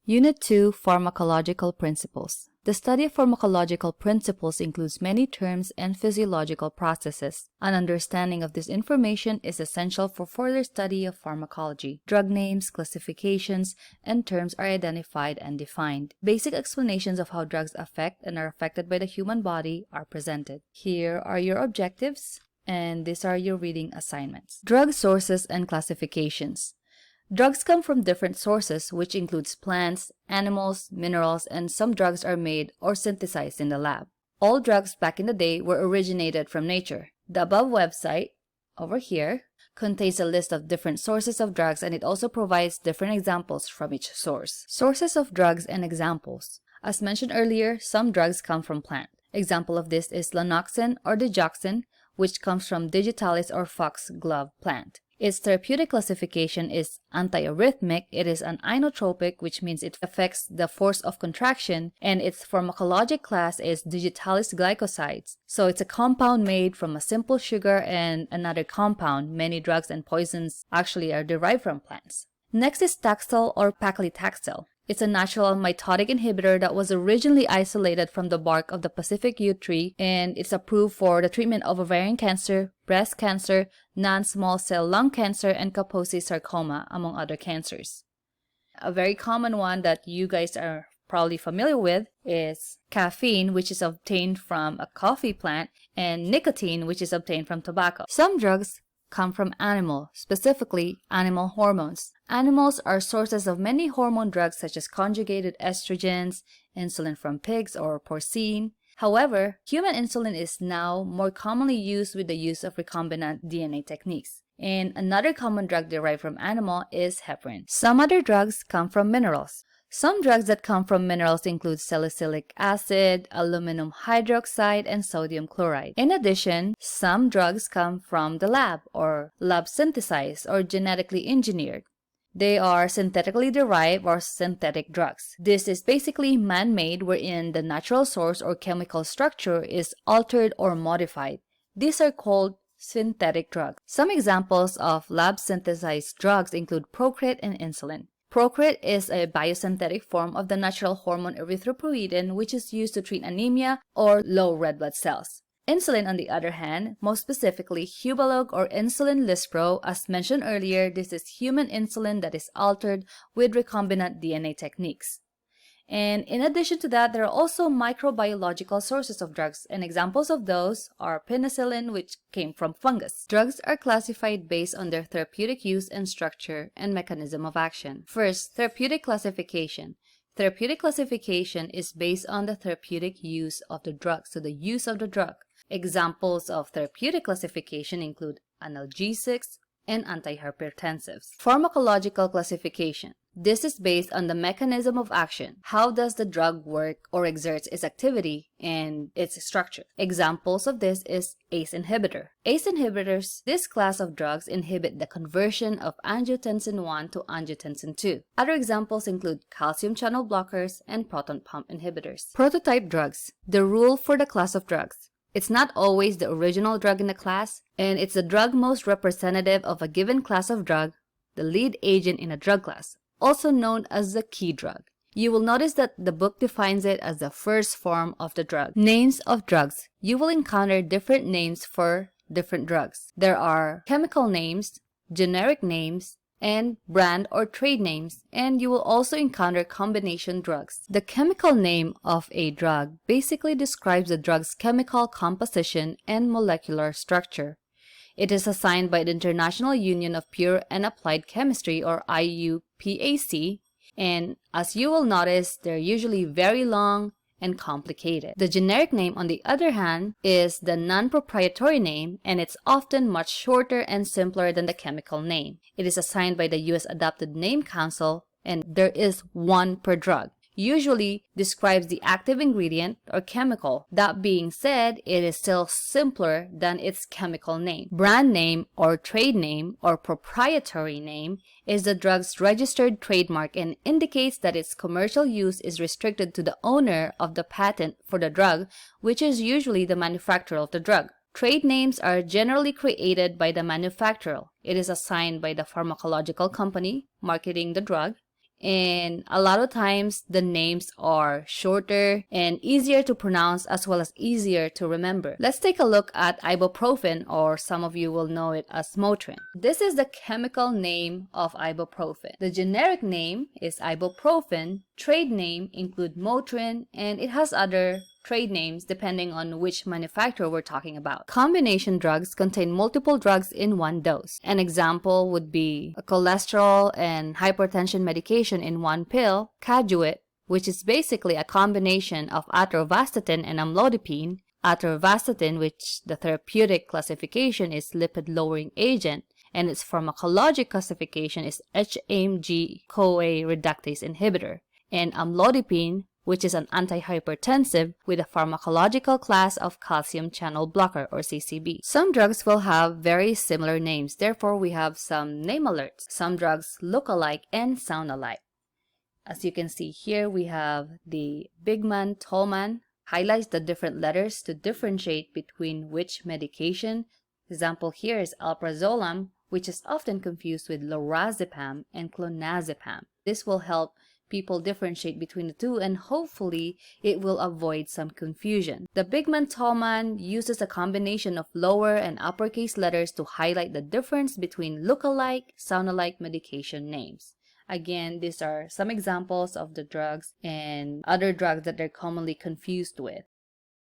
Unit 2, Pharmacological Principles. The study of pharmacological principles includes many terms and physiological processes. An understanding of this information is essential for further study of pharmacology. Drug names, classifications, and terms are identified and defined. Basic explanations of how drugs affect and are affected by the human body are presented. Here are your objectives, and these are your reading assignments. Drug sources and classifications. Drugs come from different sources, which includes plants, animals, minerals, and some drugs are made or synthesized in the lab. All drugs back in the day were originated from nature. The above website, over here, contains a list of different sources of drugs, and it also provides different examples from each source. Sources of drugs and examples. As mentioned earlier, some drugs come from plant. Example of this is lanoxin or digoxin, which comes from digitalis or foxglove plant. Its therapeutic classification is antiarrhythmic. It is an inotropic, which means it affects the force of contraction, and its pharmacologic class is digitalis glycosides. So it's a compound made from a simple sugar and another compound. Many drugs and poisons actually are derived from plants. Next is Taxol or paclitaxel. It's a natural mitotic inhibitor that was originally isolated from the bark of the Pacific yew tree, and it's approved for the treatment of ovarian cancer, breast cancer, non-small cell lung cancer, and Kaposi sarcoma, among other cancers. A very common one that you guys are probably familiar with is caffeine, which is obtained from a coffee plant, and nicotine, which is obtained from tobacco. Some drugs come from animal, specifically animal hormones. Animals are sources of many hormone drugs such as conjugated estrogens, insulin from pigs or porcine. However, human insulin is now more commonly used with the use of recombinant DNA techniques. And another common drug derived from animal is heparin. Some other drugs come from minerals. Some drugs that come from minerals include salicylic acid, aluminum hydroxide, and sodium chloride. In addition, some drugs come from the lab or lab synthesized or genetically engineered. They are synthetically derived or synthetic drugs. This is basically man-made, wherein the natural source or chemical structure is altered or modified. These are called synthetic drugs. Some examples of lab synthesized drugs include Procrit and insulin. Procrit is a biosynthetic form of the natural hormone erythropoietin, which is used to treat anemia or low red blood cells. Insulin, on the other hand, most specifically Hubalog or insulin lispro, as mentioned earlier, this is human insulin that is altered with recombinant DNA techniques. And in addition to that, there are also microbiological sources of drugs, and examples of those are penicillin, which came from fungus. Drugs are classified based on their therapeutic use and structure and mechanism of action. First, therapeutic classification. Therapeutic classification is based on the therapeutic use of the drug, so the use of the drug. Examples of therapeutic classification include analgesics and antihypertensives. Pharmacological classification. This is based on the mechanism of action. How does the drug work or exerts its activity and its structure? Examples of this is ACE inhibitor. ACE inhibitors, this class of drugs inhibit the conversion of angiotensin 1 to angiotensin 2. Other examples include calcium channel blockers and proton pump inhibitors. Prototype drugs. The rule for the class of drugs. It's not always the original drug in the class, and it's the drug most representative of a given class of drug, the lead agent in a drug class, also known as the key drug. You will notice that the book defines it as the first form of the drug. Names of drugs. You will encounter different names for different drugs. There are chemical names, generic names, and brand or trade names, and you will also encounter combination drugs. The chemical name of a drug basically describes the drug's chemical composition and molecular structure. It is assigned by the International Union of Pure and Applied Chemistry, or IUPAC, and as you will notice, they're usually very long and complicated. The generic name, on the other hand, is the non-proprietary name, and it's often much shorter and simpler than the chemical name. It is assigned by the U.S. Adopted Name Council, and there is one per drug. Usually describes the active ingredient or chemical. That being said, it is still simpler than its chemical name. Brand name or trade name or proprietary name is the drug's registered trademark and indicates that its commercial use is restricted to the owner of the patent for the drug, which is usually the manufacturer of the drug. Trade names are generally created by the manufacturer. It is assigned by the pharmacological company marketing the drug, and a lot of times the names are shorter and easier to pronounce as well as easier to remember. Let's take a look at ibuprofen, or some of you will know it as Motrin. This is the chemical name of ibuprofen. The generic name is ibuprofen, trade name include Motrin, and it has other trade names depending on which manufacturer we're talking about. Combination drugs contain multiple drugs in one dose. An example would be a cholesterol and hypertension medication in one pill, Caduet, which is basically a combination of atorvastatin and amlodipine. Atorvastatin, which the therapeutic classification is lipid-lowering agent, and its pharmacologic classification is HMG-CoA reductase inhibitor, and amlodipine, which is an antihypertensive with a pharmacological class of calcium channel blocker, or CCB. Some drugs will have very similar names, therefore we have some name alerts. Some drugs look alike and sound alike. As you can see here, we have the Bigman-Tolman, highlights the different letters to differentiate between which medication. Example here is alprazolam, which is often confused with lorazepam and clonazepam. This will help people differentiate between the two, and hopefully it will avoid some confusion. The Bigman-Tolman uses a combination of lower and uppercase letters to highlight the difference between look-alike, sound-alike medication names. Again, these are some examples of the drugs and other drugs that they're commonly confused with.